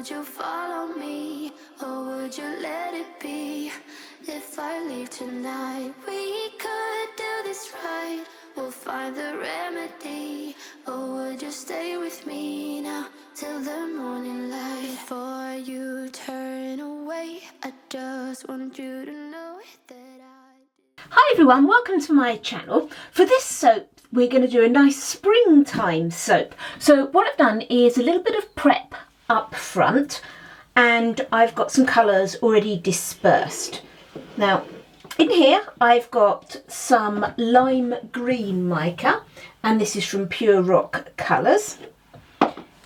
would you follow me, or would you let it be? If I leave tonight, we could do this right. We'll find the remedy. Or would you stay with me now till the morning light? Before you turn away, I just want you to know that Hi everyone, welcome to my channel. For this soap, we're going to do a nice springtime soap. So what I've done is a little bit of prep up front, and I've got some colours already dispersed. Now, in here I've got some lime green mica, and this is from Pure Rock Colours.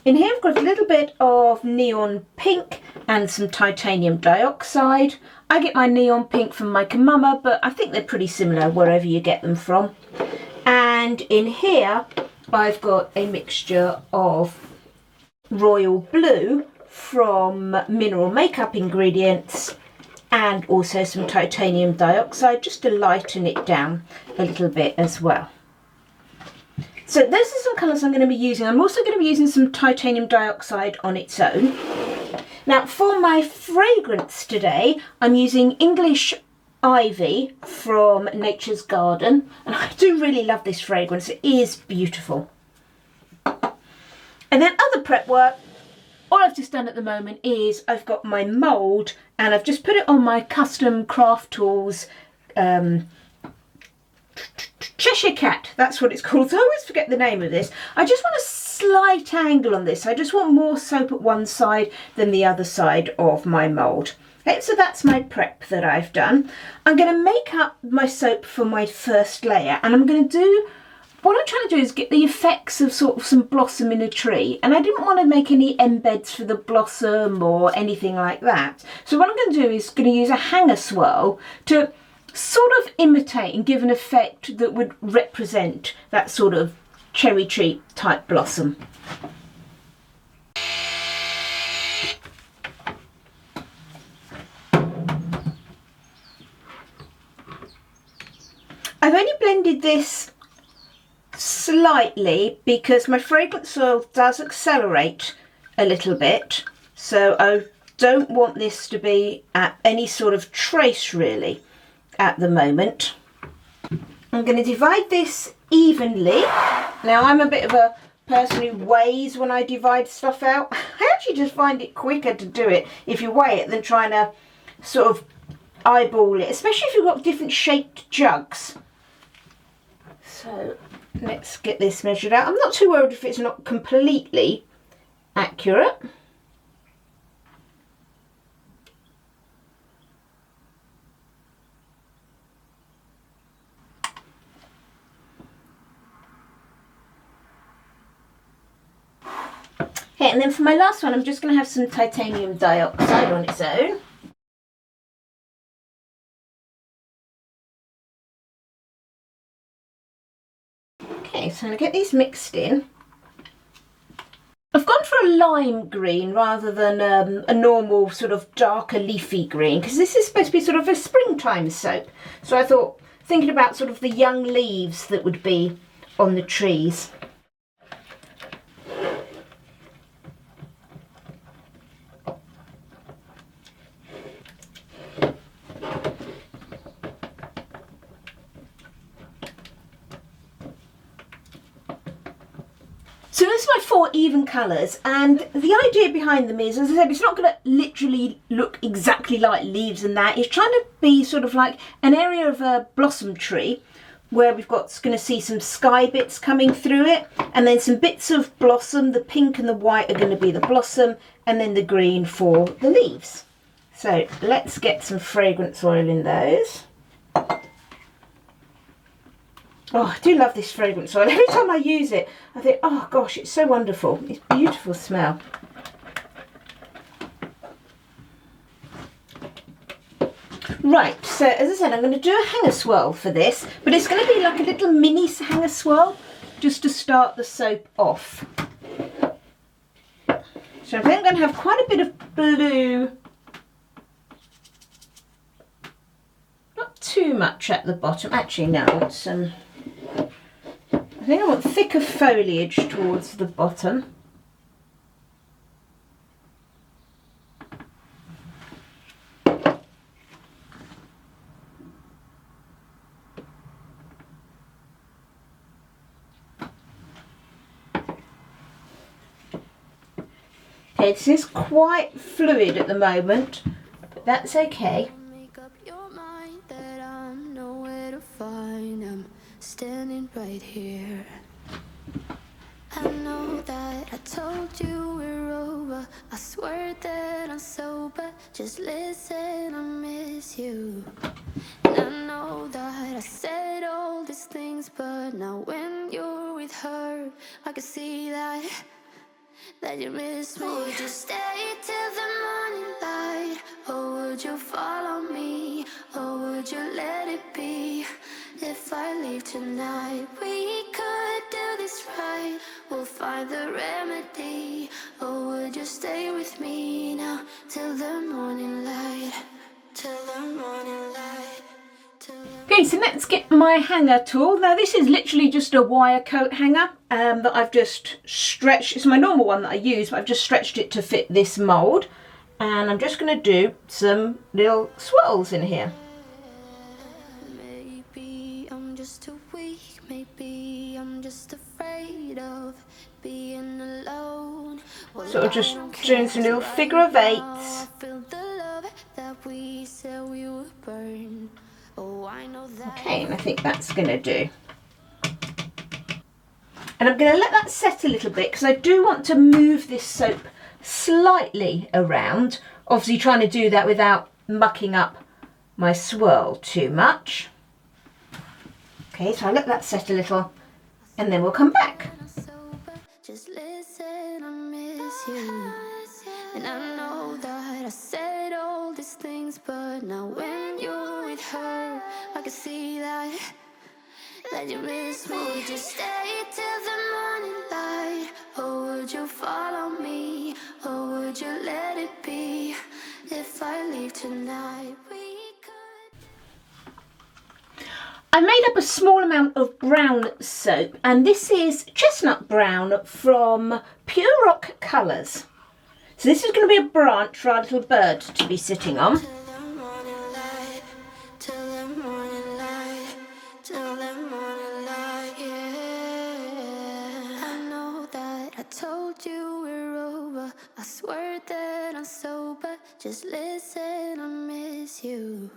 In here I've got a little bit of neon pink and some titanium dioxide. I get my neon pink from Mica Mama, but I think they're pretty similar wherever you get them from. And in here I've got a mixture of royal blue from Mineral Makeup Ingredients and also some titanium dioxide, just to lighten it down a little bit as well. So those are some colours I'm going to be using. I'm also going to be using some titanium dioxide on its own. Now for my fragrance today, I'm using English Ivy from Nature's Garden, and I do really love this fragrance. It is beautiful. And then other prep work, all I've just done at the moment is I've got my mould and I've just put it on my custom Craft Tools Cheshire Cat, that's what it's called. So I always forget the name of this. I just want a slight angle on this. I just want more soap at one side than the other side of my mould. Okay, so that's my prep that I've done. I'm going to make up my soap for my first layer, and I'm going to do, what I'm trying to do is get the effects of sort of some blossom in a tree, and I didn't want to make any embeds for the blossom or anything like that. So what I'm going to do is going to use a hanger swirl to sort of imitate and give an effect that would represent that sort of cherry tree type blossom. I've only blended this slightly because my fragrance oil does accelerate a little bit, so I don't want this to be at any sort of trace really at the moment. I'm going to divide this evenly. Now I'm a bit of a person who weighs when I divide stuff out. I actually just find it quicker to do it if you weigh it than trying to sort of eyeball it, especially if you've got different shaped jugs. So let's get this measured out. I'm not too worried if it's not completely accurate. Okay, and then for my last one, I'm just going to have some titanium dioxide on its own. Okay, so I'm going to get these mixed in. I've gone for a lime green rather than a normal sort of darker leafy green, because this is supposed to be sort of a springtime soap. So I thought, thinking about sort of the young leaves that would be on the trees. So those are my 4 even colours, and the idea behind them is, as I said, it's not going to literally look exactly like leaves and that. It's trying to be sort of like an area of a blossom tree where we've got going to see some sky bits coming through it, and then some bits of blossom. The pink and the white are going to be the blossom, and then the green for the leaves. So let's get some fragrance oil in those. Oh, I do love this fragrance oil. Every time I use it, I think, oh gosh, it's so wonderful. It's a beautiful smell. Right, so as I said, I'm going to do a hanger swirl for this, but it's going to be like a little mini hanger swirl just to start the soap off. So I think I'm going to have quite a bit of blue. Not too much at the bottom. Actually, no, it's I think I want thicker foliage towards the bottom. Okay, this is quite fluid at the moment, but that's okay. Make up your mind that I'm nowhere to find. I'm standing right here. I know that I told you we're over. I swear that I'm sober. Just listen, I miss you. And I know that I said all these things, but now when you're with her, I can see that you miss me. Would you stay till the morning light, or would you follow me, or would you let it be? If I leave tonight, we could do this right. We'll find the remedy. Or would you stay with me now till the morning light? Till the morning light. Okay, so let's get my hanger tool. Now this is literally just a wire coat hanger that I've just stretched. It's my normal one that I use, but I've just stretched it to fit this mould. And I'm just going to do some little swirls in here. Maybe I'm just too weak. Maybe I'm just afraid of being alone. Sort of just doing some little figure of eights. Okay, and I think that's going to do. And I'm going to let that set a little bit because I do want to move this soap slightly around. Obviously trying to do that without mucking up my swirl too much. Okay, so I'll let that set a little and then we'll come back. Just listen, I miss you. And I know that I said all these things, but now when you're with her, I can see that you miss me. Would you stay till the morning light, or would you follow me, or would you let it be? If I leave tonight, we could. I made up a small amount of brown soap, and this is chestnut brown from Pure Rock Colours. So this is going to be a branch for our little bird to be sitting on. Till the morning light, till the morning light, till the morning light, yeah. I know that I told you we're over. I swear that I'm sober. Just listen, I miss you.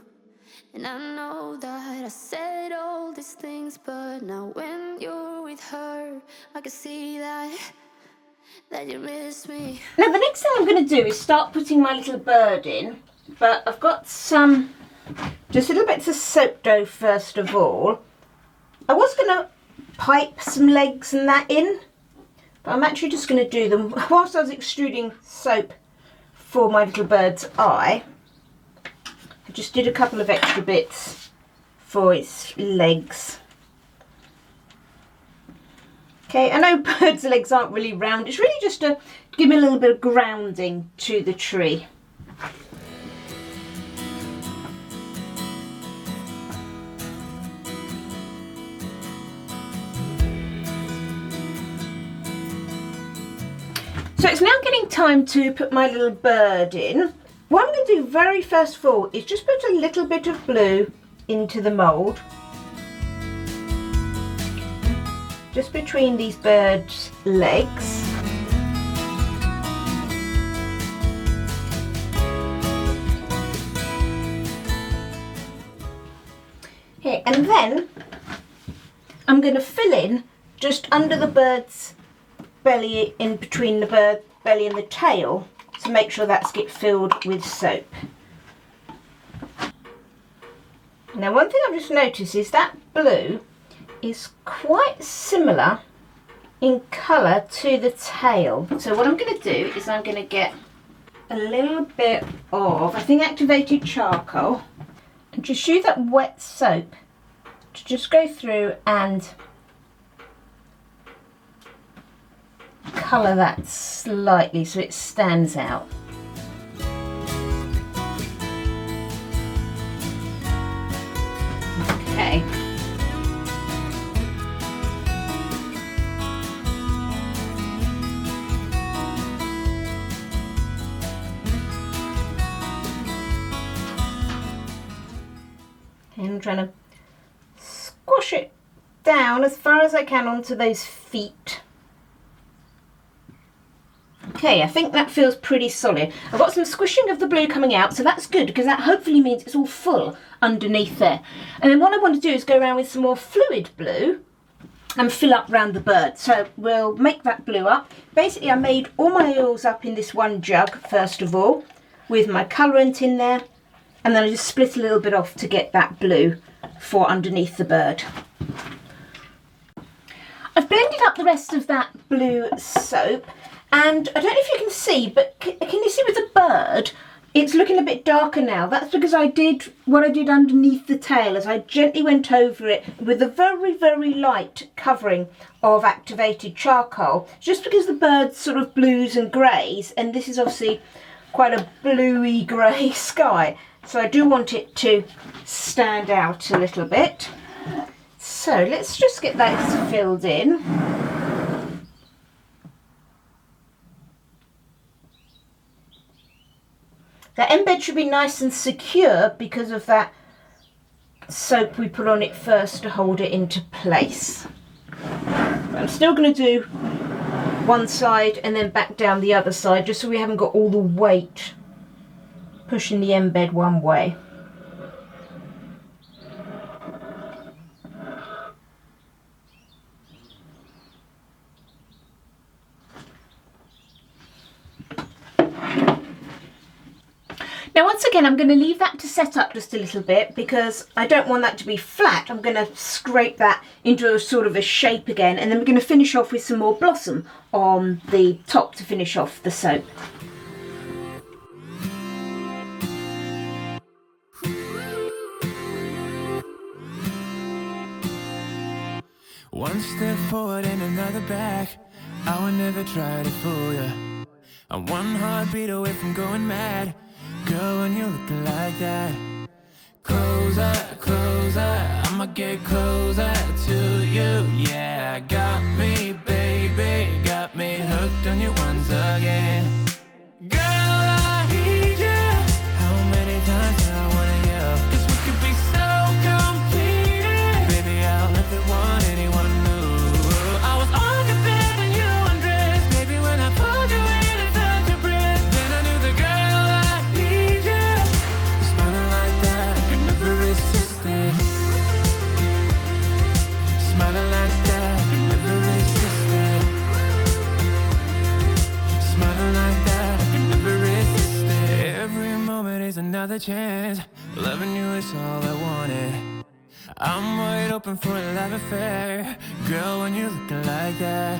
And I know that I said all these things, but now when you're with her, I can see that you miss me. Now the next thing I'm going to do is start putting my little bird in, but I've got just little bits of soap dough first of all. I was going to pipe some legs and that in, but I'm actually just going to do them whilst I was extruding soap for my little bird's eye. I just did a couple of extra bits for its legs. Okay, I know birds' legs aren't really round. It's really just to give me a little bit of grounding to the tree. So it's now getting time to put my little bird in. What I'm going to do very first of all is just put a little bit of blue into the mould. Just between these birds' legs. Okay, and then I'm going to fill in just under the bird's belly, in between the bird belly and the tail, to make sure that's get filled with soap. Now one thing I've just noticed is that blue is quite similar in colour to the tail. So what I'm going to do is I'm going to get a little bit of, I think, activated charcoal, and just use that wet soap to just go through and colour that slightly so it stands out. Okay. I'm trying to squash it down as far as I can onto those feet. Okay, I think that feels pretty solid. I've got some squishing of the blue coming out, so that's good because that hopefully means it's all full underneath there. And then what I want to do is go around with some more fluid blue and fill up round the bird. So we'll make that blue up. Basically, I made all my oils up in this one jug, first of all, with my colourant in there. And then I just split a little bit off to get that blue for underneath the bird. I've blended up the rest of that blue soap, and I don't know if you can see, but can you see with the bird, it's looking a bit darker now. That's because I did what I did underneath the tail, as I gently went over it with a very, very light covering of activated charcoal, just because the bird's sort of blues and greys, and this is obviously quite a bluey grey sky. So I do want it to stand out a little bit. So let's just get that filled in. The embed should be nice and secure because of that soap we put on it first to hold it into place. But I'm still going to do one side and then back down the other side, just so we haven't got all the weight pushing the embed one way. Now once again I'm going to leave that to set up just a little bit because I don't want that to be flat. I'm going to scrape that into a sort of a shape again, and then we're going to finish off with some more blossom on the top to finish off the soap. One step forward and another back. I would never try to fool you. I'm one heartbeat away from going mad. Girl, when you're looking like that, closer, closer, I'ma get closer to you. Yeah, got me, baby, got me hooked on you once again. Girl, I need you. How many times do I wanna yell? 'Cause we could be so completed. Baby, I'll never want anyone new. I was on your bed when you undressed. Baby, when I pulled you in and felt your breath, then I knew the girl I need you. Smiling like that, I could never resist it. Smiling like that, I could never resist it. Smiling like that, I could never resist it. Every moment is another chance. Loving you is all I wanted. I'm wide open for a love affair. Girl, when you're looking like that,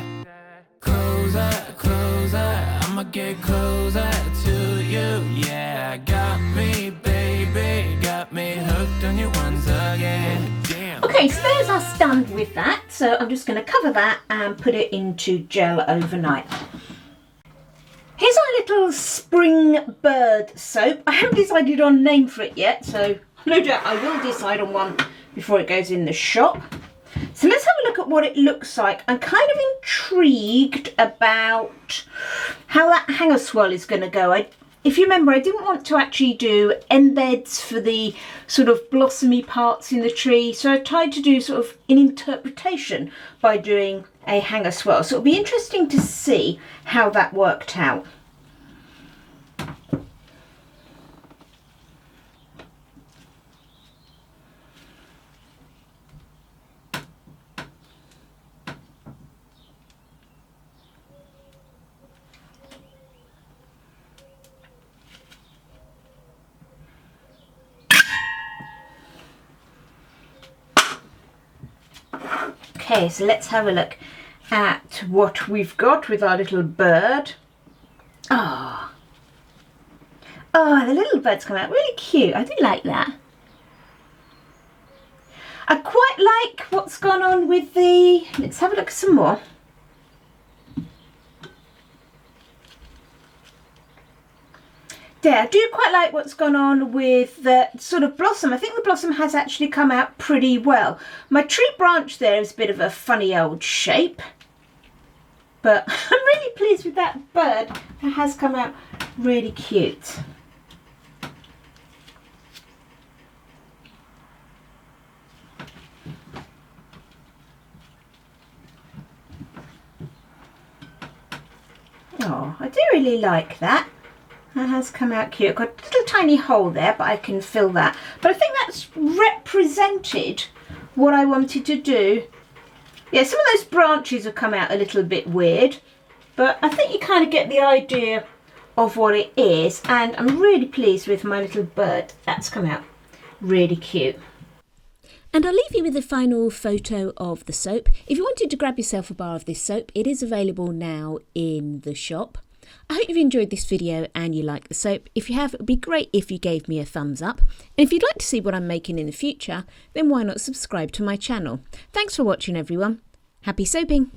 closer, closer, I'ma get closer to you. Yeah, got me, baby, got me hooked on you once again. Damn. Okay, so there's us done with that. So I'm just going to cover that and put it into gel overnight. Here's our little spring bird soap. I haven't decided on a name for it yet, so no doubt I will decide on one before it goes in the shop. So let's have a look at what it looks like. I'm kind of intrigued about how that hanger swirl is going to go. If you remember, I didn't want to actually do embeds for the sort of blossomy parts in the tree, so I tried to do sort of an interpretation by doing a hanger swirl. So it'll be interesting to see how that worked out. Okay, so let's have a look at what we've got with our little bird. Oh, the little bird's come out really cute. I do like that. I quite like what's gone on with the... Let's have a look at some more. Yeah, I do quite like what's gone on with the sort of blossom. I think the blossom has actually come out pretty well. My tree branch there is a bit of a funny old shape, but I'm really pleased with that bird. It has come out really cute. Oh, I do really really like that. That has come out cute. I've got a little tiny hole there, but I can fill that. But I think that's represented what I wanted to do. Yeah, some of those branches have come out a little bit weird, but I think you kind of get the idea of what it is, and I'm really pleased with my little bird. That's come out really cute. And I'll leave you with a final photo of the soap. If you wanted to grab yourself a bar of this soap, it is available now in the shop. I hope you've enjoyed this video and you like the soap. If you have, it would be great if you gave me a thumbs up. And if you'd like to see what I'm making in the future, then why not subscribe to my channel. Thanks for watching everyone. Happy soaping!